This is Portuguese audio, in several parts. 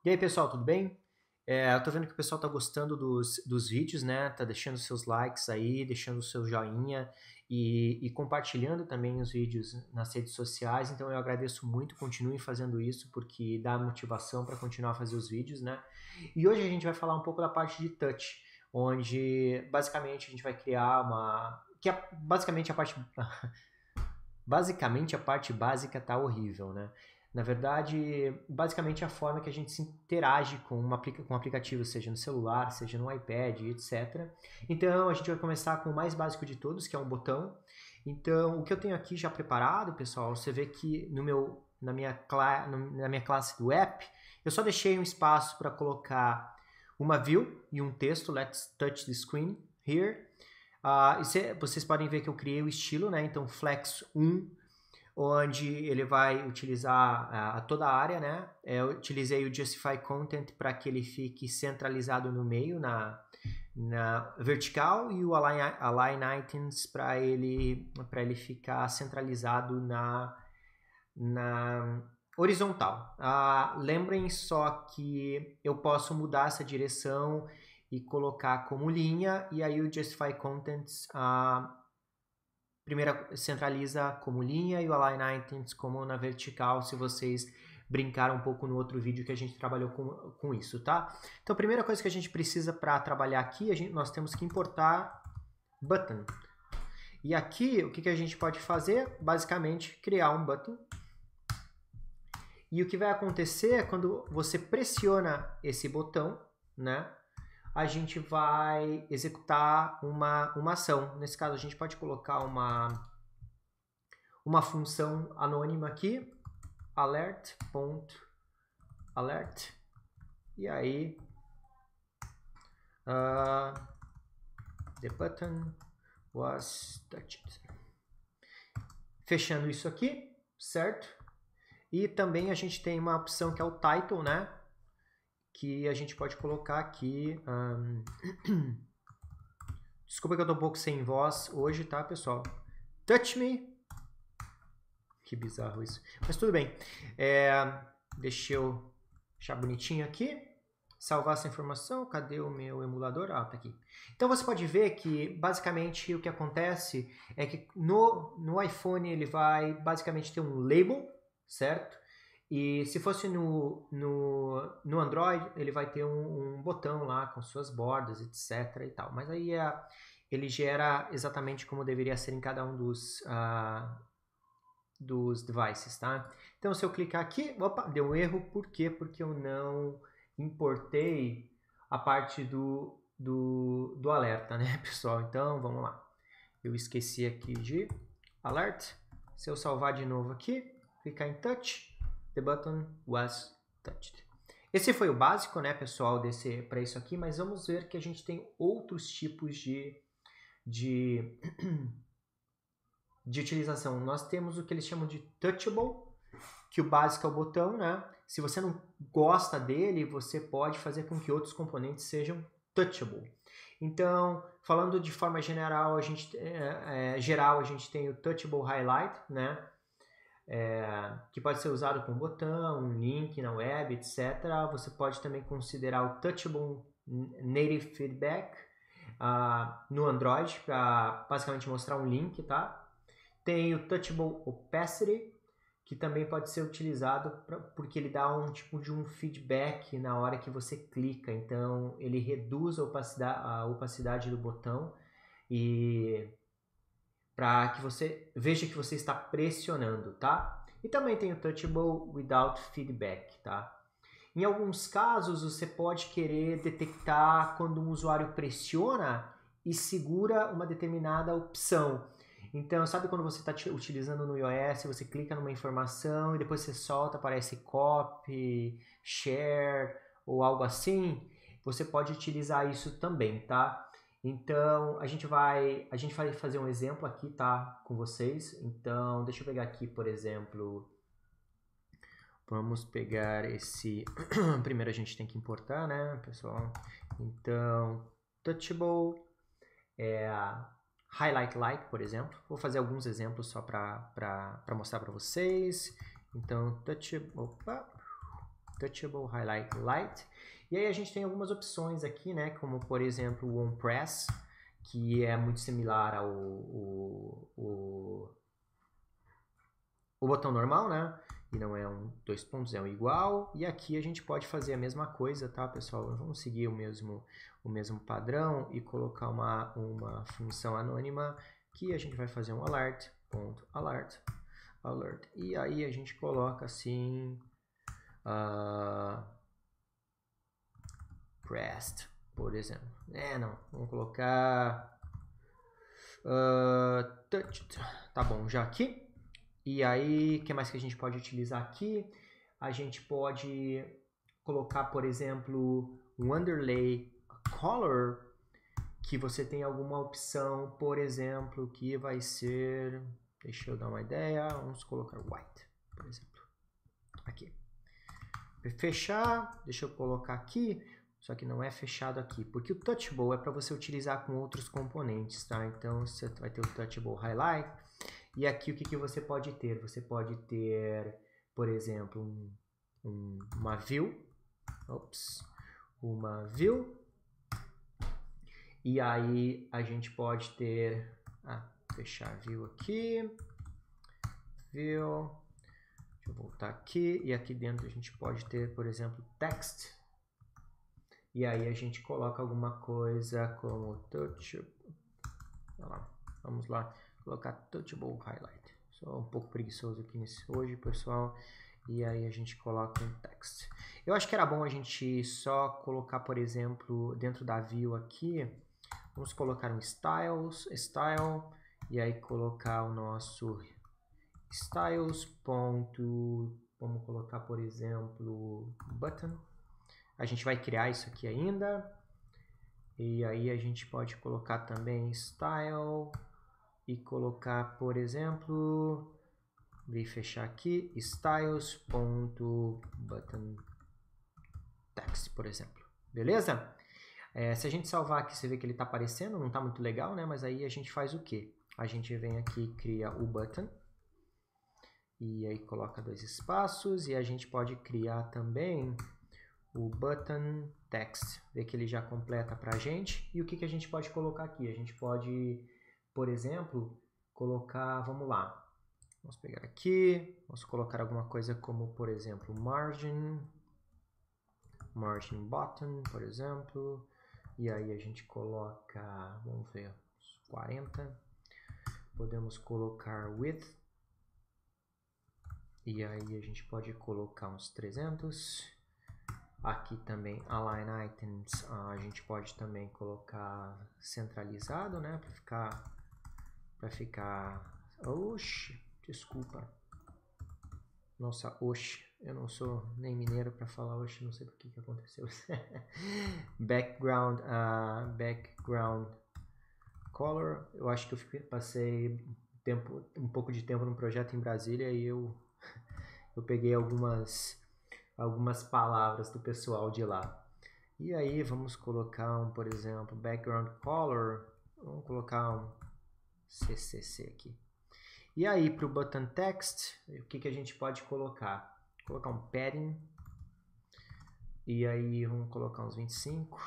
E aí, pessoal, tudo bem? Eu tô vendo que o pessoal tá gostando dos vídeos, né? Tá deixando seus likes aí, deixando o seu joinha e compartilhando também os vídeos nas redes sociais. Então eu agradeço muito, continuem fazendo isso porque dá motivação para continuar a fazer os vídeos, né? E hoje a gente vai falar um pouco da parte de touch, onde basicamente a gente vai criar uma... que é basicamente a parte... Basicamente, a parte básica tá horrível, né? Na verdade, basicamente a forma que a gente se interage com um aplicativo, seja no celular, seja no iPad, etc. Então, a gente vai começar com o mais básico de todos, que é um botão. Então, o que eu tenho aqui já preparado, pessoal, você vê que na minha classe do app, eu só deixei um espaço para colocar uma view e um texto, let's touch the screen here. Vocês podem ver que eu criei o estilo, né? Então, Flex 1, onde ele vai utilizar toda a área, né? Eu utilizei o Justify Content para que ele fique centralizado no meio, na vertical, e o Align Items para ele ficar centralizado na horizontal. Lembrem só que eu posso mudar essa direção e colocar como linha, e aí o Justify Contents primeiro centraliza como linha e o Align Items como na vertical, se vocês brincaram um pouco no outro vídeo que a gente trabalhou com isso, tá? Então a primeira coisa que a gente precisa para trabalhar aqui, nós temos que importar button. E aqui, o que a gente pode fazer? Basicamente, criar um button. E o que vai acontecer é quando você pressiona esse botão, né? A gente vai executar uma ação. Nesse caso, a gente pode colocar uma função anônima aqui, alert, e aí the button was touched. Fechando isso aqui, certo? E também a gente tem uma opção que é o title, né? Que a gente pode colocar aqui. Desculpa que eu tô um pouco sem voz hoje, tá, pessoal? Touch me. Que bizarro isso. Mas tudo bem. Deixa eu deixar bonitinho aqui. Salvar essa informação. Cadê o meu emulador? Tá aqui. Então você pode ver que basicamente o que acontece é que no iPhone ele vai basicamente ter um label, certo? E se fosse no Android, ele vai ter um botão lá com suas bordas, etc. e tal. Mas aí ele gera exatamente como deveria ser em cada um dos devices, tá? Então, se eu clicar aqui, opa, deu um erro. Por quê? Porque eu não importei a parte do alerta, né, pessoal? Então, vamos lá. Eu esqueci aqui de alert. Se eu salvar de novo aqui, clicar em touch, the button was touched. Esse foi o básico, né, pessoal, para isso aqui, mas vamos ver que a gente tem outros tipos de utilização. Nós temos o que eles chamam de touchable, que o básico é o botão, né? Se você não gosta dele, você pode fazer com que outros componentes sejam touchable. Então, falando de forma geral, a gente tem o touchable highlight, né? Que pode ser usado com um botão, um link na web, etc. Você pode também considerar o touchable native feedback no Android para basicamente mostrar um link, tá? Tem o touchable opacity, que também pode ser utilizado porque ele dá um tipo de um feedback na hora que você clica. Então ele reduz a opacidade do botão e para que você veja que você está pressionando, tá? E também tem o touchable without feedback, tá? Em alguns casos você pode querer detectar quando um usuário pressiona e segura uma determinada opção. Então, sabe quando você está utilizando no iOS, você clica numa informação e depois você solta, aparece copy, share ou algo assim? Você pode utilizar isso também, tá? Então, a gente vai fazer um exemplo aqui, tá? Com vocês. Então, deixa eu pegar aqui, por exemplo... Vamos pegar esse... Primeiro a gente tem que importar, né, pessoal? Então, touchable highlight like, por exemplo. Vou fazer alguns exemplos só para mostrar para vocês. Então, touchable... Opa! Touchable Highlight Light. E aí a gente tem algumas opções aqui, né? Como, por exemplo, o On Press, que é muito similar ao o botão normal, né? E não é um 2 pontos, é um igual. E aqui a gente pode fazer a mesma coisa, tá, pessoal? Vamos seguir o mesmo padrão e colocar uma função anônima que a gente vai fazer um alert. E aí a gente coloca assim pressed, por exemplo. Não, vamos colocar touched. Tá bom, já aqui. E aí, o que mais que a gente pode utilizar aqui? A gente pode colocar, por exemplo, um underlay color, que você tem alguma opção, por exemplo, que vai ser... Deixa eu dar uma ideia. Vamos colocar white, por exemplo. Aqui. Fechar. Deixa eu colocar aqui. Só que não é fechado aqui. Porque o Touchable é para você utilizar com outros componentes, tá? Então, você vai ter o Touchable Highlight. E aqui o que você pode ter? Você pode ter, por exemplo, uma view. Uma view. E aí a gente pode ter... fechar view aqui. View. Deixa eu voltar aqui. E aqui dentro a gente pode ter, por exemplo, text. E aí a gente coloca alguma coisa como touch. Vamos lá. Colocar Touchable Highlight. Sou um pouco preguiçoso aqui hoje, pessoal. E aí a gente coloca um text. Eu acho que era bom a gente só colocar, por exemplo, dentro da view aqui, vamos colocar um style, e aí colocar o nosso styles. Vamos colocar, por exemplo, button. A gente vai criar isso aqui ainda. E aí a gente pode colocar também style. E colocar, por exemplo, vou fechar aqui, styles.button text, por exemplo. Beleza? Se a gente salvar aqui, você vê que ele está aparecendo, não está muito legal, né? Mas aí a gente faz o quê? A gente vem aqui, cria o button, e aí coloca 2 espaços, e a gente pode criar também o button text. Vê que ele já completa para a gente. E o que a gente pode colocar aqui? A gente pode... Por exemplo, colocar, vamos lá, vamos pegar aqui, vamos colocar alguma coisa como, por exemplo, margin button, por exemplo, e aí a gente coloca, vamos ver, 40, podemos colocar width, e aí a gente pode colocar uns 300, aqui também align items, a gente pode também colocar centralizado, né, para ficar... Oxi, desculpa. Nossa, oxi. Eu não sou nem mineiro para falar oxi, não sei por que aconteceu. background color. Eu acho que eu passei um pouco de tempo no projeto em Brasília e eu peguei algumas palavras do pessoal de lá. E aí vamos colocar por exemplo, background color. Vamos colocar um CCC aqui. E aí para o button text, o que a gente pode colocar? Colocar um padding. E aí vamos colocar uns 25.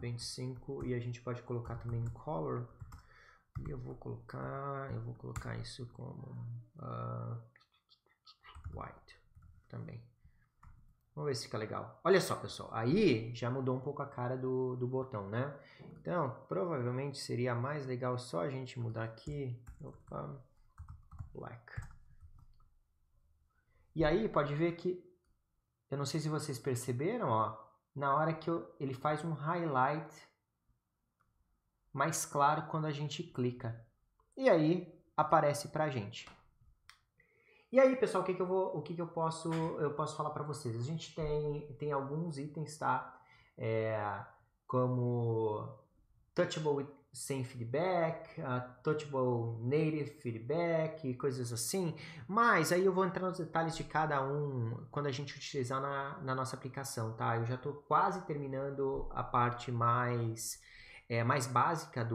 25. E a gente pode colocar também color. E eu vou colocar isso como white também. Vamos ver se fica legal. Olha só, pessoal. Aí já mudou um pouco a cara do botão, né? Então, provavelmente seria mais legal só a gente mudar aqui. Black. E aí, pode ver que... Eu não sei se vocês perceberam, ó. Na hora que ele faz um highlight mais claro quando a gente clica. E aí, aparece pra gente. E aí, pessoal, o que eu posso falar para vocês? A gente tem alguns itens, tá? Como Touchable sem feedback, Touchable native feedback e coisas assim. Mas aí eu vou entrar nos detalhes de cada um quando a gente utilizar na nossa aplicação, tá? Eu já estou quase terminando a parte mais básica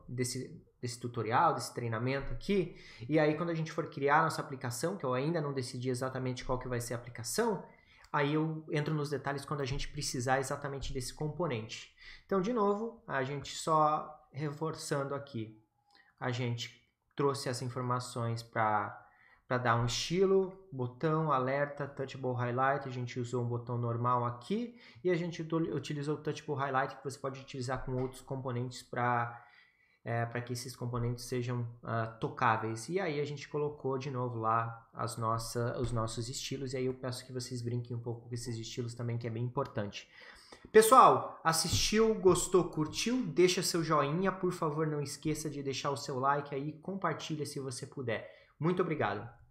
desse tutorial, desse treinamento aqui, e aí quando a gente for criar a nossa aplicação, que eu ainda não decidi exatamente qual que vai ser a aplicação, Aí eu entro nos detalhes quando a gente precisar exatamente desse componente. Então, de novo, a gente só reforçando aqui, a gente trouxe as informações para dar um estilo, botão, alerta, touchable highlight, a gente usou um botão normal aqui e a gente utilizou o touchable highlight que você pode utilizar com outros componentes para que esses componentes sejam tocáveis. E aí a gente colocou de novo lá os nossos estilos, e aí eu peço que vocês brinquem um pouco com esses estilos também, que é bem importante. Pessoal, assistiu, gostou, curtiu? Deixa seu joinha, por favor, não esqueça de deixar o seu like aí, compartilha se você puder. Muito obrigado!